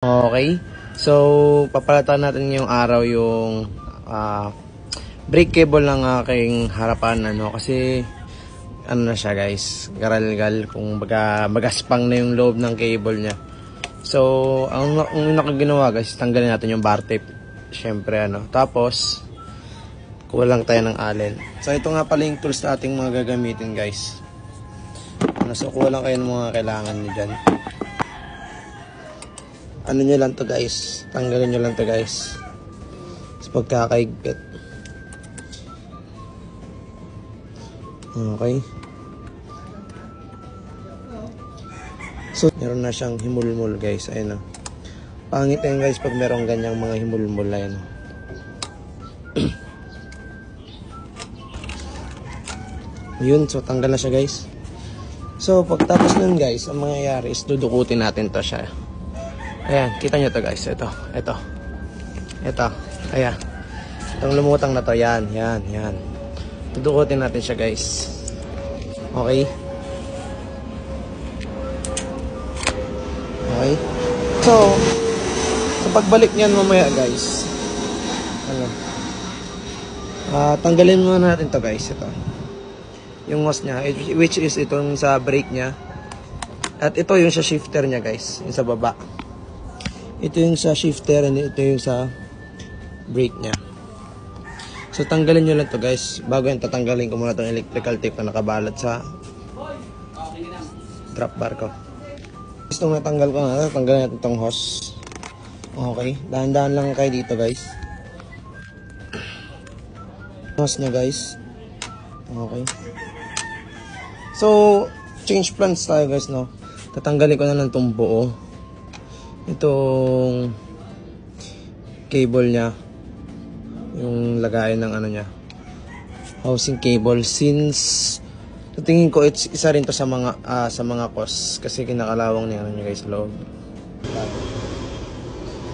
Okay. So, papalitan natin yung araw yung brake cable ng aking harapan, kasi ano na siya guys, garalgal, kung magaspang na yung loob ng cable niya. So, ang ginawa guys, tanggalin natin yung bar tape. Syempre tapos kulang tayo ng allen. So, ito nga pala yung tools na ating mga gagamitin guys. So, kuha lang kayo ng mga kailangan niyo dyan. Ano nyo lang to guys, tanggalin nyo lang to guys sa pagkakaigpit. Okay. So meron na siyang himulmul guys, ayun pangit yan guys pag merong ganyang mga himulmul. Ayun yun, so tanggal na siya guys. So pagtapos nun guys, ang mangyayari is dudukutin natin to siya. Ayan, kita nyo to guys. Ito. Ayan. Itong lumutang na to. Yan. Tudukutin natin siya guys. Okay. So, sa pagbalik niyan mamaya guys, tanggalin muna natin to guys. Ito. Yung hose niya, which is itong sa brake niya. At ito yung sa shifter niya guys. Yung sa baba. Ito yung sa shifter and ito yung sa brake niya. So tanggalin nyo lang to guys. Bago yan, tatanggalin ko muna itong electrical tape na nakabalot sa drop bar ko. Gusto nga tanggal ko na, tanggalin natin itong hose. Okay, dahan-dahan lang kayo dito guys. Hose niya guys. Okay. So change plans tayo guys Tatanggalin ko na lang itong buo. Itong cable niya, yung lagayan ng niya, housing cable, since sa tingin ko isa rin to sa mga cos kasi kinakalawang niya guys loob.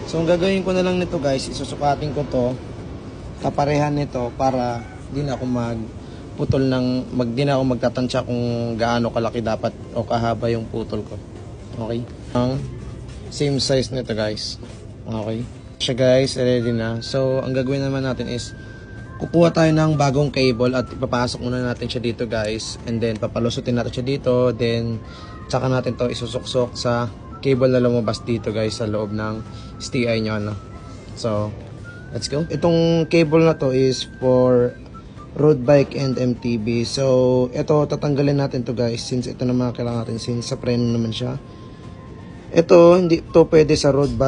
So ang gagawin ko na lang nito guys, isusukatin ko to kaparehan nito para di na ako di na ako magtatansya kung gaano kalaki dapat o kahaba yung putol ko. Okay, same size nito guys. Okay. Siya guys, ready na. So, ang gagawin naman natin is kukuha tayo ng bagong cable at ipapasok muna natin siya dito guys. And then, papalusutin natin siya dito. Then, tsaka natin to isusuksok sa cable na lumabas dito guys sa loob ng STI nyo. So, let's go. Itong cable na to is for road bike and MTB. So, ito tatanggalin natin to guys since ito naman kailangan natin since sa preno naman siya. Ito, hindi to pwede sa road bike.